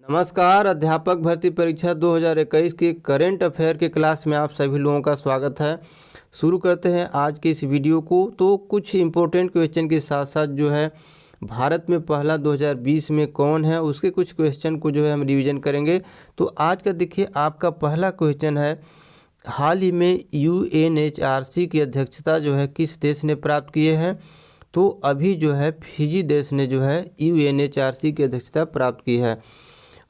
नमस्कार। अध्यापक भर्ती परीक्षा 2021 की करंट अफेयर के क्लास में आप सभी लोगों का स्वागत है। शुरू करते हैं आज के इस वीडियो को। तो कुछ इम्पोर्टेंट क्वेश्चन के साथ साथ जो है भारत में पहला 2020 में कौन है उसके कुछ क्वेश्चन को जो है हम रिवीजन करेंगे। तो आज का देखिए आपका पहला क्वेश्चन है, हाल ही में UNHRC की अध्यक्षता जो है किस देश ने प्राप्त किए हैं। तो अभी जो है फिजी देश ने जो है UNHRC की अध्यक्षता प्राप्त की है।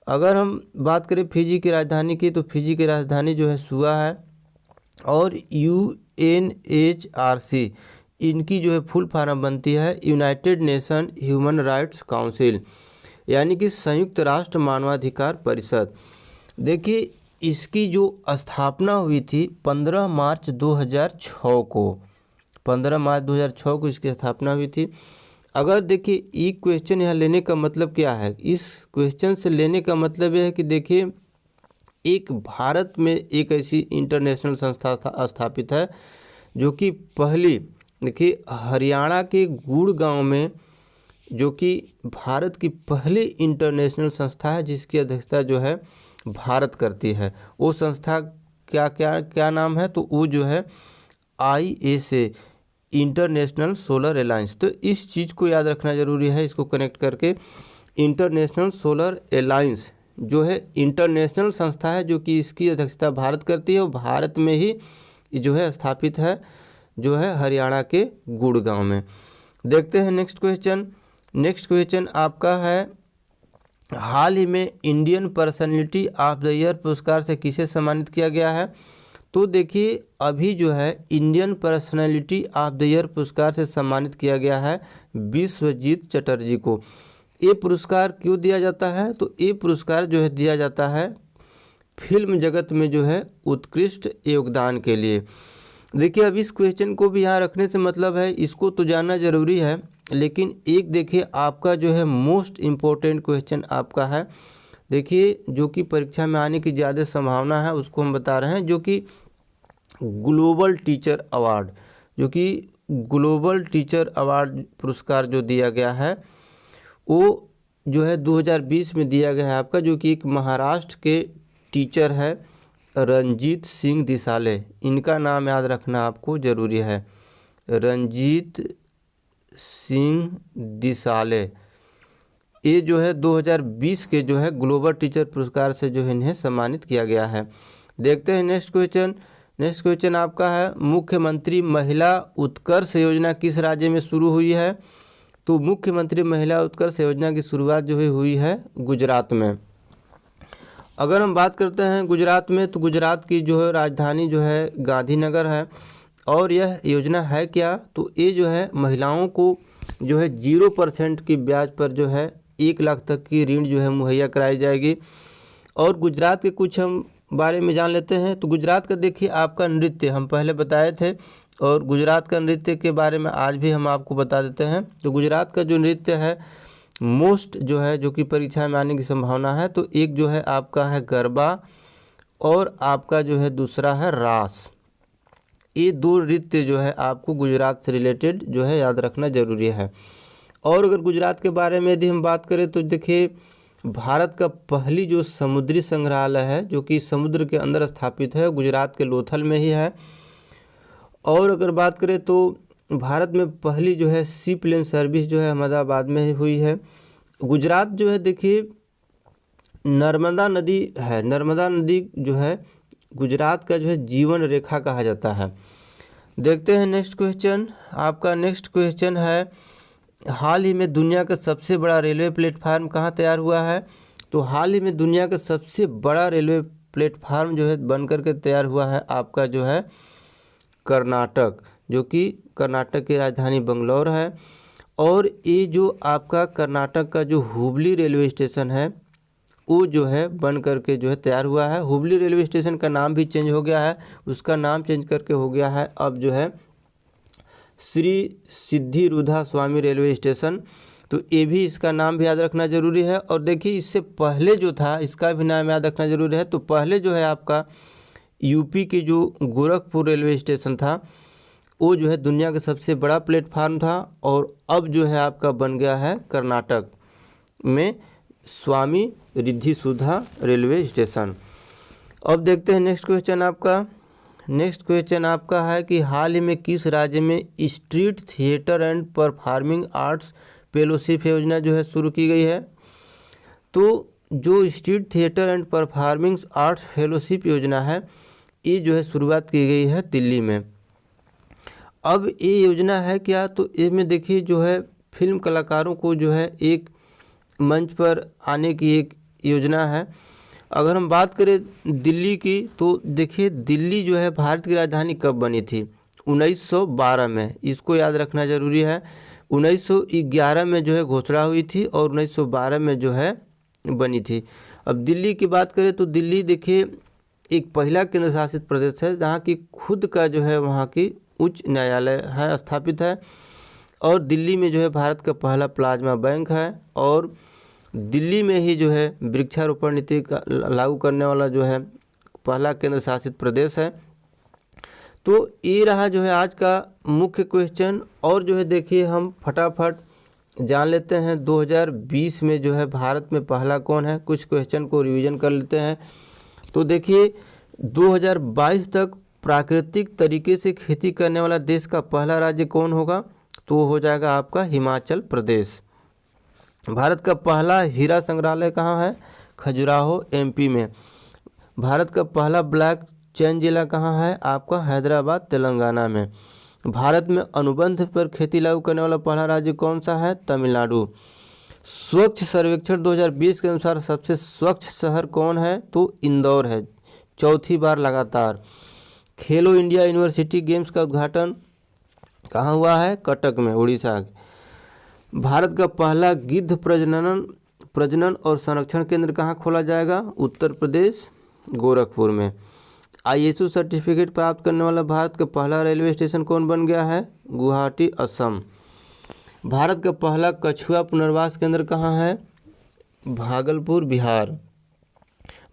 अगर हम बात करें फिजी की राजधानी की, तो फिजी की राजधानी जो है सुआ है। और UNHRC इनकी जो है फुल फॉर्म बनती है United nation human rights council, यानी कि संयुक्त राष्ट्र मानवाधिकार परिषद। देखिए इसकी जो स्थापना हुई थी 15 मार्च 2006 को, 15 मार्च 2006 को इसकी स्थापना हुई थी। अगर देखिए ये क्वेश्चन यहाँ लेने का मतलब क्या है, इस क्वेश्चन से लेने का मतलब यह है कि देखिए एक भारत में एक ऐसी इंटरनेशनल संस्था स्थापित है जो कि पहली, देखिए हरियाणा के गुड़गांव में, जो कि भारत की पहली इंटरनेशनल संस्था है जिसकी अध्यक्षता जो है भारत करती है। वो संस्था क्या नाम है, तो वो जो है ISA, इंटरनेशनल सोलर अलायंस। तो इस चीज़ को याद रखना जरूरी है, इसको कनेक्ट करके। इंटरनेशनल सोलर अलायंस जो है इंटरनेशनल संस्था है जो कि इसकी अध्यक्षता भारत करती है और भारत में ही जो है स्थापित है, जो है हरियाणा के गुड़गांव में। देखते हैं नेक्स्ट क्वेश्चन। नेक्स्ट क्वेश्चन आपका है, हाल ही में Indian personality of the year पुरस्कार से किसे सम्मानित किया गया है। तो देखिए अभी जो है Indian personality of the year पुरस्कार से सम्मानित किया गया है विश्वजीत चटर्जी को। ये पुरस्कार क्यों दिया जाता है, तो ये पुरस्कार जो है दिया जाता है फिल्म जगत में जो है उत्कृष्ट योगदान के लिए। देखिए अब इस क्वेश्चन को भी यहाँ रखने से मतलब है, इसको तो जानना जरूरी है, लेकिन एक देखिए आपका जो है मोस्ट इम्पोर्टेंट क्वेश्चन आपका है, देखिए जो कि परीक्षा में आने की ज़्यादा संभावना है उसको हम बता रहे हैं, जो कि ग्लोबल टीचर अवार्ड, जो कि ग्लोबल टीचर अवार्ड पुरस्कार जो दिया गया है वो जो है 2020 में दिया गया है आपका, जो कि एक महाराष्ट्र के टीचर है रंजीत सिंह दिसाले। इनका नाम याद रखना आपको ज़रूरी है, रंजीत सिंह दिसाले। ये जो है 2020 के जो है ग्लोबल टीचर पुरस्कार से जो है इन्हें सम्मानित किया गया है। देखते हैं नेक्स्ट क्वेश्चन। नेक्स्ट क्वेश्चन आपका है, मुख्यमंत्री महिला उत्कर्ष योजना किस राज्य में शुरू हुई है। तो मुख्यमंत्री महिला उत्कर्ष योजना की शुरुआत जो है हुई है गुजरात में। अगर हम बात करते हैं गुजरात में, तो गुजरात की जो है राजधानी जो है गांधीनगर है। और यह योजना है क्या, तो ये जो है महिलाओं को जो है 0% की ब्याज पर जो है 1 लाख तक की ऋण जो है मुहैया कराई जाएगी। और गुजरात के कुछ हम बारे में जान लेते हैं। तो गुजरात का देखिए आपका नृत्य हम पहले बताए थे, और गुजरात का नृत्य के बारे में आज भी हम आपको बता देते हैं। तो गुजरात का जो नृत्य है मोस्ट जो है, जो कि परीक्षा में आने की संभावना है, तो एक जो है आपका है गरबा और आपका जो है दूसरा है रास। ये 2 नृत्य जो है आपको गुजरात से रिलेटेड जो है याद रखना जरूरी है। और अगर गुजरात के बारे में यदि हम बात करें, तो देखिए भारत का पहली जो समुद्री संग्रहालय है जो कि समुद्र के अंदर स्थापित है, गुजरात के लोथल में ही है। और अगर बात करें तो भारत में पहली जो है सी प्लेन सर्विस जो है अहमदाबाद में हुई है। गुजरात जो है देखिए नर्मदा नदी है, नर्मदा नदी जो है गुजरात का जो है जीवन रेखा कहा जाता है। देखते हैं नेक्स्ट क्वेश्चन। आपका नेक्स्ट क्वेश्चन है, हाल ही में दुनिया का सबसे बड़ा रेलवे प्लेटफार्म कहाँ तैयार हुआ है। तो हाल ही में दुनिया का सबसे बड़ा रेलवे प्लेटफार्म जो है बन करके तैयार हुआ है आपका जो है कर्नाटक, जो कि कर्नाटक की राजधानी बंगलौर है। और ये जो आपका कर्नाटक का जो हुबली रेलवे स्टेशन है वो जो है बन करके जो है तैयार हुआ है। हुबली रेलवे स्टेशन का नाम भी चेंज हो गया है, उसका नाम चेंज करके हो गया है अब जो है श्री सिद्धिरुधा स्वामी रेलवे स्टेशन। तो ये भी इसका नाम भी याद रखना जरूरी है। और देखिए इससे पहले जो था इसका भी नाम याद रखना जरूरी है। तो पहले जो है आपका यूपी के जो गोरखपुर रेलवे स्टेशन था वो जो है दुनिया का सबसे बड़ा प्लेटफार्म था, और अब जो है आपका बन गया है कर्नाटक में स्वामी रिद्धि सुधा रेलवे स्टेशन। अब देखते हैं नेक्स्ट क्वेश्चन आपका। नेक्स्ट क्वेश्चन आपका है कि हाल ही में किस राज्य में street theatre and performing arts fellowship योजना जो है शुरू की गई है। तो जो street theatre and performing arts fellowship योजना है, ये जो है शुरुआत की गई है दिल्ली में। अब ये योजना है क्या, तो इसमें देखिए जो है फिल्म कलाकारों को जो है एक मंच पर आने की एक योजना है। अगर हम बात करें दिल्ली की, तो देखिए दिल्ली जो है भारत की राजधानी कब बनी थी, 1912 में। इसको याद रखना ज़रूरी है। 1911 में जो है घोषणा हुई थी और 1912 में जो है बनी थी। अब दिल्ली की बात करें तो दिल्ली देखिए एक पहला केंद्र शासित प्रदेश है जहाँ की खुद का जो है वहाँ की उच्च न्यायालय है स्थापित है। और दिल्ली में जो है भारत का पहला प्लाज्मा बैंक है और दिल्ली में ही जो है वृक्षारोपण नीति का लागू करने वाला जो है पहला केंद्र शासित प्रदेश है। तो ये रहा जो है आज का मुख्य क्वेश्चन। और जो है देखिए हम फटाफट जान लेते हैं 2020 में जो है भारत में पहला कौन है। कुछ क्वेश्चन को रिवीजन कर लेते हैं। तो देखिए 2022 तक प्राकृतिक तरीके से खेती करने वाला देश का पहला राज्य कौन होगा, तो वो हो जाएगा आपका हिमाचल प्रदेश। भारत का पहला हीरा संग्रहालय कहाँ है, खजुराहो एमपी में। भारत का पहला ब्लैक चेन जिला कहाँ है, आपका हैदराबाद तेलंगाना में। भारत में अनुबंध पर खेती लागू करने वाला पहला राज्य कौन सा है, तमिलनाडु। स्वच्छ सर्वेक्षण 2020 के अनुसार सबसे स्वच्छ शहर कौन है, तो इंदौर है, चौथी बार लगातार। खेलो इंडिया यूनिवर्सिटी गेम्स का उद्घाटन कहाँ हुआ है, कटक में, उड़ीसा। भारत का पहला गिद्ध प्रजनन और संरक्षण केंद्र कहाँ खोला जाएगा, उत्तर प्रदेश, गोरखपुर में। आईएसओ सर्टिफिकेट प्राप्त करने वाला भारत का पहला रेलवे स्टेशन कौन बन गया है, गुवाहाटी, असम। भारत का पहला कछुआ पुनर्वास केंद्र कहाँ है, भागलपुर, बिहार।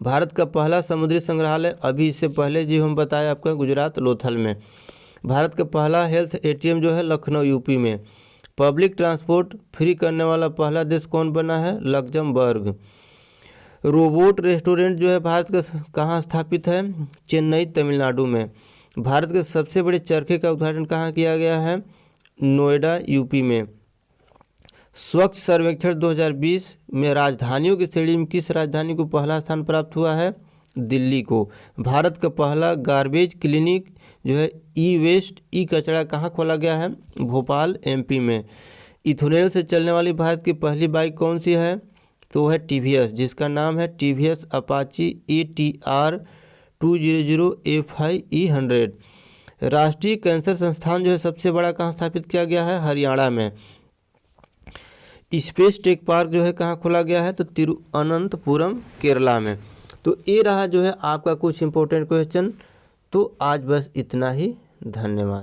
भारत का पहला समुद्री संग्रहालय, अभी इससे पहले जो हम बताए आपका, गुजरात, लोथल में। भारत का पहला हेल्थ एटीएम जो है लखनऊ, यूपी में। पब्लिक ट्रांसपोर्ट फ्री करने वाला पहला देश कौन बना है, लग्जमबर्ग। रोबोट रेस्टोरेंट जो है भारत का कहाँ स्थापित है, चेन्नई, तमिलनाडु में। भारत के सबसे बड़े चरखे का उद्घाटन कहाँ किया गया है, नोएडा, यूपी में। स्वच्छ सर्वेक्षण 2020 में राजधानियों की श्रेणी में किस राजधानी को पहला स्थान प्राप्त हुआ है, दिल्ली को। भारत का पहला गार्बेज क्लिनिक जो है ई वेस्ट ई कचरा कहाँ खोला गया है, भोपाल, एमपी में। इथेनॉल से चलने वाली भारत की पहली बाइक कौन सी है, तो है टीवीएस, जिसका नाम है टीवीएस अपाची ATR 200 FI-E100। राष्ट्रीय कैंसर संस्थान जो है सबसे बड़ा कहाँ स्थापित किया गया है, हरियाणा में। स्पेस टेक पार्क जो है कहाँ खोला गया है, तो तिरुअनंतपुरम, केरला में। तो ये रहा जो है आपका कुछ इंपॉर्टेंट क्वेश्चन। तो आज बस इतना ही, धन्यवाद।